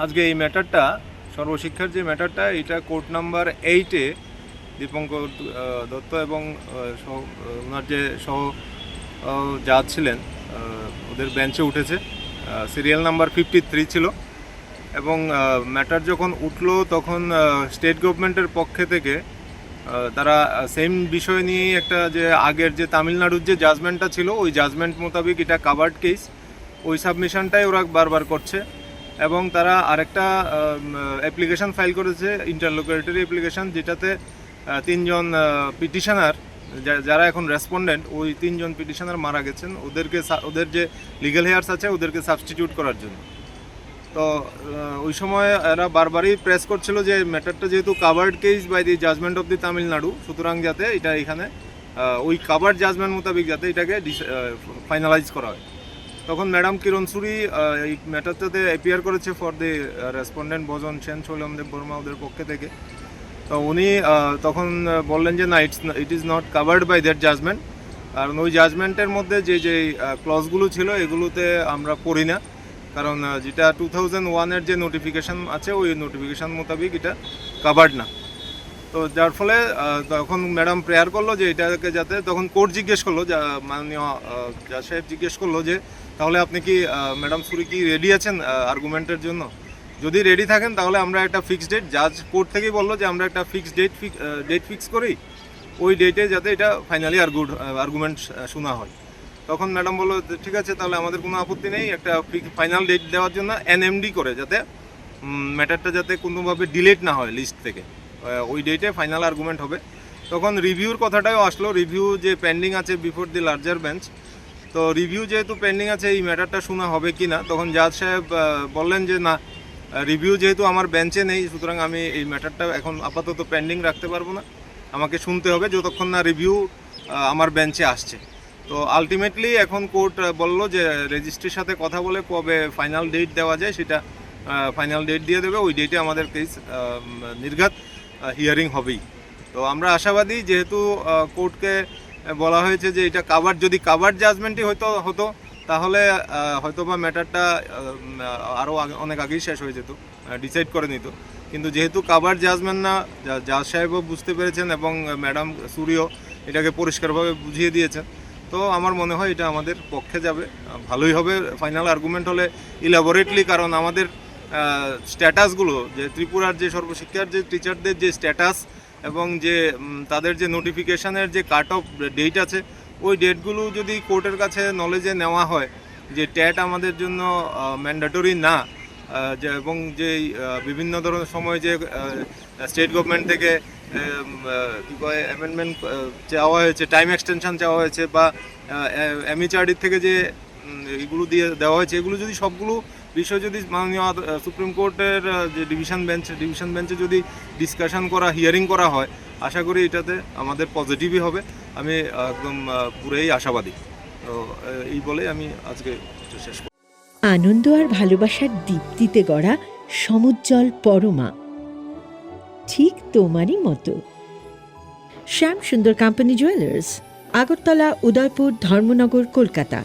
আজকে এই ম্যাটারটা, সর্বশিক্ষার যে ম্যাটারটা, এটা কোর্ট নাম্বার 8-এ দীপঙ্কর দত্ত এবং ওনার যে সহ জাজ ছিলেন ওদের বেঞ্চে উঠেছে। সিরিয়াল নাম্বার 53 ছিল এবং ম্যাটার যখন উঠলো তখন স্টেট গভর্নমেন্টের পক্ষে থেকে তারা সেম বিষয় নিয়েই একটা, যে আগের যে তামিলনাড়ুর যে জাজমেন্টটা ছিল ওই জাজমেন্ট মোতাবেক এটা কাভার্ড কেস, ওই সাবমিশনটাই ওরা বারবার করছে। এবং তারা আরেকটা অ্যাপ্লিকেশন ফাইল করেছে, ইন্টারলোকুটরি অ্যাপ্লিকেশন, যেটাতে 3জন পিটিশনার যারা এখন রেসপন্ডেন্ট, ওই 3জন পিটিশনার মারা গেছেন, ওদের যে লিগ্যাল হেয়ার্স আছে ওদেরকে সাবস্টিটিউট করার জন্য। তো ওই সময় এরা বারবারই প্রেস করছিল যে ম্যাটারটা যেহেতু covered case by the judgement of the Tamil Nadu, সুতরাং যাতে এটা এখানে ওই কাভার্ড জাজমেন্ট মোতাবেক যাতে এটাকে ফাইনালাইজ করা হয়। তখন ম্যাডাম কিরণ সুরি এই ম্যাটারটাতে অ্যাপিয়ার করেছে for the respondent Bhajan Sen, Shailamdev Barma ওদের পক্ষে থেকে। তো উনি তখন বললেন যে না, it is not covered by that judgement. কারণ ওই জাজমেন্টের মধ্যে যে ক্লজগুলো ছিল এগুলোতে আমরা পড়ি না, কারণ যেটা 2001-এর যে নোটিফিকেশান আছে ওই নোটিফিকেশান মোতাবেক এটা কাভার্ড না। তো যার ফলে তখন ম্যাডাম প্রেয়ার করলো যে এটাকে যাতে, তখন কোর্ট জিজ্ঞেস করলো, মাননীয় জাজ সাহেব জিজ্ঞেস করলো যে তাহলে আপনি কি ম্যাডাম সুরি কি রেডি আছেন আর্গুমেন্টের জন্য? যদি রেডি থাকেন তাহলে আমরা একটা ফিক্সড ডেট, জাজ কোর্ট থেকেই বললো যে আমরা একটা ফিক্সড ডেট ফিক্স করি, ওই ডেটে যাতে এটা ফাইনালি আর্গুমেন্ট শোনা হয়। তখন ম্যাডাম বললো ঠিক আছে, তাহলে আমাদের কোনো আপত্তি নেই, একটা ফাইনাল ডেট দেওয়ার জন্য এনএমডি করে, যাতে ম্যাটারটা যাতে কোনোভাবে ডিলেট না হয় লিস্ট থেকে, ওই ডেটে ফাইনাল আর্গুমেন্ট হবে। তখন রিভিউর কথাটাও আসলো, রিভিউ যে পেন্ডিং আছে বিফোর দি লার্জার বেঞ্চ। তো রিভিউ যেহেতু পেন্ডিং আছে, এই ম্যাটারটা শোনা হবে কি না, তখন জাজ সাহেব বললেন যে না, রিভিউ যেহেতু আমার বেঞ্চে নেই, সুতরাং আমি এই ম্যাটারটা এখন আপাতত পেন্ডিং রাখতে পারবো না, আমাকে শুনতে হবে যতক্ষণ না রিভিউ আমার বেঞ্চে আসছে। তো আলটিমেটলি এখন কোর্ট বলল যে রেজিস্ট্রির সাথে কথা বলে কবে ফাইনাল ডেট দেওয়া যায় সেটা ফাইনাল ডেট দিয়ে দেবে, ওই ডেটে আমাদের কেস নির্ঘাত হিয়ারিং হবেই। তো আমরা আশাবাদী, যেহেতু কোর্টকে বলা হয়েছে যে এটা যদি কাভার্ড জাজমেন্টই হতো তাহলে হয়তো বা ম্যাটারটা আরও অনেক আগেই শেষ হয়ে যেত, ডিসাইড করে নিত। কিন্তু যেহেতু কাভার্ড জাজমেন্ট না, জাজ সাহেবও বুঝতে পেরেছেন এবং ম্যাডাম সুরিও এটাকে পরিষ্কারভাবে বুঝিয়ে দিয়েছেন। তো আমার মনে হয় এটা আমাদের পক্ষে যাবে, ভালোই হবে ফাইনাল আর্গুমেন্ট হলে ইলাবোরেটলি। কারণ আমাদের স্ট্যাটাসগুলো, যে ত্রিপুরার যে সর্বশিক্ষার যে টিচারদের যে স্ট্যাটাস এবং যে তাদের যে নোটিফিকেশানের যে কাট অফ ডেট আছে, ওই ডেটগুলো যদি কোর্টের কাছে নলেজে নেওয়া হয় যে ট্যাট আমাদের জন্য ম্যান্ডেটরি না, এবং যে বিভিন্ন ধরনের সময় যে স্টেট গভর্নমেন্ট থেকে কী কয় অ্যামেন্ডমেন্ট চাওয়া হয়েছে, টাইম এক্সটেনশন চাওয়া হয়েছে, বা এমএচআরডির থেকে যে এগুলো দিয়ে দেওয়া হয়েছে, এগুলো যদি সবগুলো বিষয় যদি মাননীয় সুপ্রিম কোর্টের যে ডিভিশন বেঞ্চে যদি ডিসকাশন করা, হিয়ারিং করা হয়, আশা করি এটাতে আমাদের পজিটিভই হবে। আমি একদম পুরোই আশাবাদী। তো এই বলে আমি আজকে শেষ করব। আনন্দ আর ভালোবাসার দীপ্তিতে গড়া সমুজ্জ্বল পরমা, ঠিক তোমারই মতো। শ্যাম সুন্দর কোম্পানি জুয়েলার্স, আগরতলা, উদয়পুর, ধর্মনগর, কলকাতা।